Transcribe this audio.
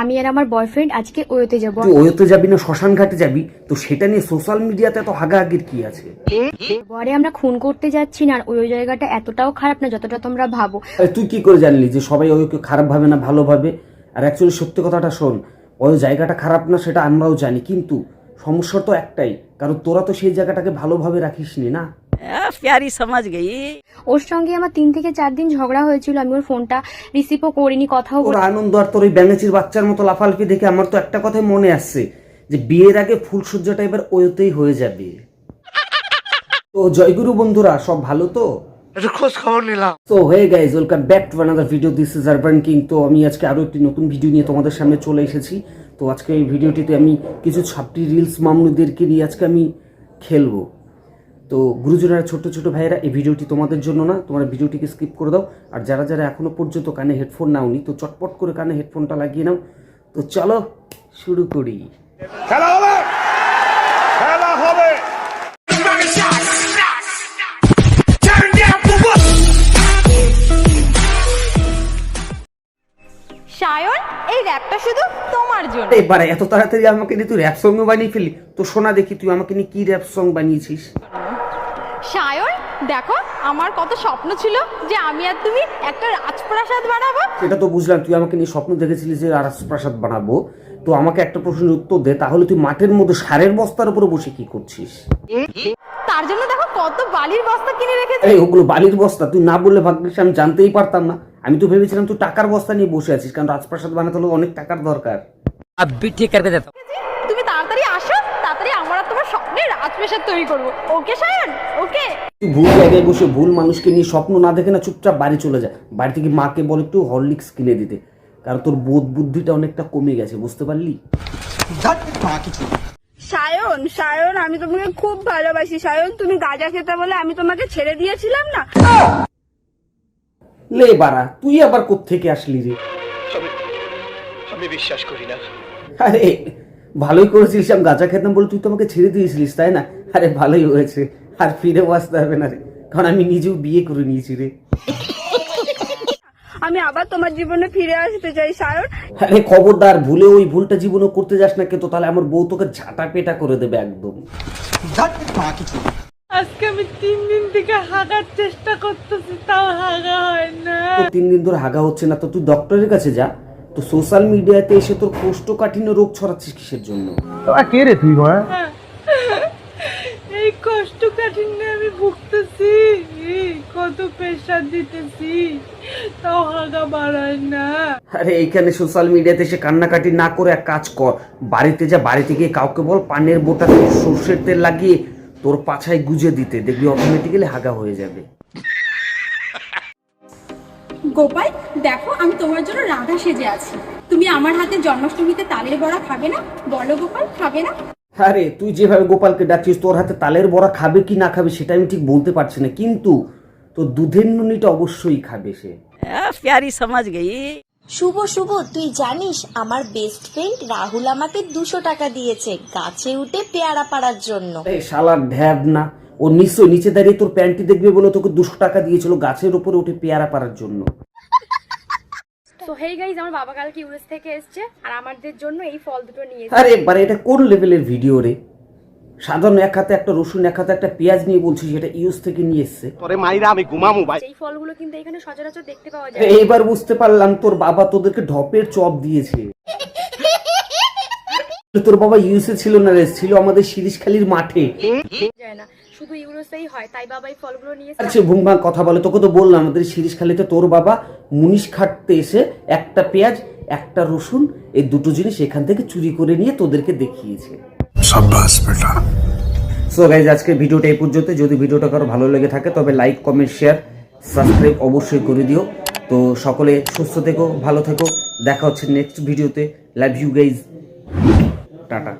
আমি আর আমার বয়ফ্রেন্ড আজকে ওয়োতে যাব। তুই ওয়োতে যাবি না শ্মশান ঘাটে যাবি? তো সেটা নিয়ে সোশ্যাল মিডিয়াতে তো হাগাহাগির কি আছে? পরে আমরা খুন করতে যাচ্ছি না, আর ওই জায়গাটা এতটাও খারাপ না যতটা তোমরা ভাবো। তুই কি করে জানলি যে সবাই ওকে খারাপ ভাবে না ভালো ভাবে? আর অ্যাকচুয়ালি সত্যি কথাটা শোন, ওই জায়গাটা খারাপ না সেটা আমরাও জানি, কিন্তু সমস্যা তো একটাই, কারণ তোরা তো সেই জায়গাটাকে ভালোভাবে রাখিসনি না। প্যারি সমাজ গেই। ওর সঙ্গে আমার 3 থেকে 4 দিন ঝগড়া হয়েছিল, আমি ওর ফোনটা রিসিভও করিনি, কথাও ওর আনন্দ আর তোর ওই ব্যাঙেচির বাচ্চার মতো লাফালাফি দেখে আমার তো একটা কথাই মনে আসছে, যে বিয়ের আগে ফুলসজ্জাটা এবার ওতেই হয়ে যাবে। তো জয়গুরু বন্ধুরা, সব ভালো তো? খোঁজ খবর নিলাম। তো hey guys, welcome back to another video. This is urban king. তো আমি আজকে আরো একটি নতুন ভিডিও নিয়ে তোমাদের সামনে চলে এসেছি। তো আজকে এই ভিডিওটিতে আমি কিছু ছাপটি রিলস মামনুদেরকে নিয়ে আজকে আমি খেলবো। তো গুরুজনেরা, ছোট ছোট ভাইয়েরা, এই ভিডিওটি তোমাদের জন্য না, তোমরা ভিডিওটিকে স্কিপ করে দাও। আর যারা যারা এখনো পর্যন্ত কানে হেডফোন নাওনি, তো চটপট করে কানে হেডফোনটা লাগিয়ে নাও। তো চলো শুরু করি। খেলা হবে, খেলা হবে। সায়ন, এই র্যাপটা শুধু তোমার জন্য। এবারে এত তাড়াতাড়ি আমাকে নিয়ে তুই র্যাপ সং বানিয়ে ফেলি? তো শোনা দেখি, তুই আমাকে নিয়ে কি র্যাপ সং বানিয়েছিস? সায়ন দেখো, আমার কত স্বপ্ন ছিল যে আমি আর তুমি একটা রাজপ্রাসাদ বানাবো। সেটা তো বুঝলাম, তুই আমাকে নিয়ে স্বপ্ন দেখেছিলি যে রাজপ্রাসাদ বানাবো। তো আমাকে একটা প্রশ্নের উত্তর দে, তাহলে তুই মাঠের মধ্যে সারের বস্তার উপরে বসে কি করছিস? তার জন্য দেখো কত বালির বস্তা কিনে রেখেছি। এই ওগুলো বালির বস্তা? তুই না বললে ভাগ্যিস আমি জানতেই পারতাম না। আমি তো ভেবেছিলাম তুই টাকার বস্তা নিয়ে বসে আছিস, কারণ রাজপ্রাসাদ বানাতে হলে অনেক টাকার দরকার। আব্বি ঠিক করে দেতা। তুমি তাড়াতাড়ি আসো, তাড়াতাড়ি আমার আর তোমার স্বপ্নের রাজপ্রাসাদ তৈরি করবো। ওকে সায়ন, ওকে। তুই ভুল জায়গায় বসে ভুল মানুষকে নিয়ে স্বপ্ন না দেখে না চুপচাপ বাড়ি চলে যায়। বাড়ি থেকে মাকে বল একটু হরলিক্স কিনে দিতে, কারণ তোর বোধ বুদ্ধিটা অনেকটা কমে গেছে, বুঝতে পারলি? সায়ন, সায়ন, আমি তোমাকে খুব ভালোবাসি। সায়ন, তুমি গাঁজা খেতে বলে আমি তোমাকে ছেড়ে দিয়েছিলাম না? লে বাড়া, তুই আবার কোত্থেকে আসলি রে? আমি বিশ্বাস করি না। আরে ভালোই করেছিস, আমি গাঁজা খেতাম বলে তুই তো আমাকে ছেড়ে দিয়েছিলিস, তাই না? আরে ভালোই হয়েছে, আর ফিরেও আসতে হবে না রে, কারণ আমি নিজেও বিয়ে করে নিয়েছি রে। আমি আবার তোমার জীবনে ফিরে আসতে চাই সায়ন। আরে খবরদার, ভুলে ওই ভুলটা জীবনে করতে যাস না, কিন্তু তাহলে আমার বউ তোকে ঝাঁটা পেটা করে দেবে একদম। আজকে আমি 3 দিন থেকে হাগার চেষ্টা করতেছি, তাও হাগা হয় না। তো 3 দিন ধরে হাগা হচ্ছে না, তো তুই ডক্টরের কাছে যা। তো সোশ্যাল মিডিয়াতে এসে তোর কোষ্ঠকাঠিন্য রোগ ছড়াচ্ছিস কিসের জন্য? কে রে তুই? এই কষ্ট কাঠিন্যে আমি ভুগতেছি, কত প্রেশার দিতেছি, তাও হাগা বাড়ায় না। আরে এইখানে সোশ্যাল মিডিয়াতে এসে কান্নাকাটি না করে এক কাজ কর, বাড়িতে যা, বাড়িতে গিয়ে কাউকে বল পানের বোটাতে সর্ষের তেল লাগিয়ে তোর পাছায় গুজে দিতে, দেখবি অটোমেটিক্যালি হাগা হয়ে যাবে। গোপাল দেখো, আমি তোমার জন্য রাধা সেজে আছি। তুমি আমার হাতে জন্মাষ্টমীতে তালের বড়া খাবে না? বলো গোপাল, খাবে না? আরে তুই যেভাবে গোপালকে ডাকছিস, তোর হাতে তালের বড়া খাবে কি না খাবে সেটা আমি ঠিক বলতে পারছি না, কিন্তু তোর দুধের নুনিটা অবশ্যই খাবে সে। প্যারি সমাজ গেই। শুভ শুভ, তুই জানিস আমার বেস্ট ফ্রেন্ড রাহুল আমাকে 200 টাকা দিয়েছে গাছে উঠে পেয়ারা পাড়ার জন্য। এই শালা ঢ্যাব না, ও নিশ্চয় নিচে দাঁড়িয়ে তোর প্যান্টি দেখবে বলে তোকে 200 টাকা দিয়েছিল গাছের উপরে উঠে পেয়ারা পাড়ার জন্য। তো হেই গাইজ, আমার বাবা কালকে ইউএস থেকে এসেছে আর আমাদের জন্য এই ফল দুটো নিয়ে এসেছে। আরে বারে, এটা কোন লেভেলের ভিডিও রে? সাধারণ এক হাতে একটা রসুন, এক হাতে একটা পেঁয়াজ নিয়ে বলছিস এটা ইউএস থেকে নিয়ে এসছে। তোরে মাইরা আমি ঘুমামু ভাই। এই ফলগুলো কিন্তু এখানে সচরাচর দেখতে পাওয়া যায়। এইবার বুঝতে পারলাম তোর বাবা তোদেরকে ঢপের চপ দিয়েছে। তোর বাবা ইউএসএ ছিল না রে, ছিল আমাদের শিরিশখালীর মাঠে। যায় না, শুধু ইউরোসেই হয়, তাই বাবা এই ফলগুলো নিয়ে আচ্ছা এসেছে। ভুংভাং কথা বলে, তোকে তো বললাম আমাদের শিরিশখালীতে তোর বাবা মুনিশ খাটতে এসে একটা পেঁয়াজ একটা রসুন এই দুটো জিনিস এখান থেকে চুরি করে নিয়ে তোদেরকে দেখিয়েছে। সাব্বাস বেটা। সো গাইজ, আজকের ভিডিওটা এই পর্যন্ত। যদি ভিডিওটা কারো ভালো লেগে থাকে তবে লাইক, কমেন্ট, শেয়ার, সাবস্ক্রাইব অবশ্যই করে দিও। তো সকলে সুস্থ থেকো, ভালো থেকো, দেখা হচ্ছে নেক্সট ভিডিওতে। Love you guys, tata.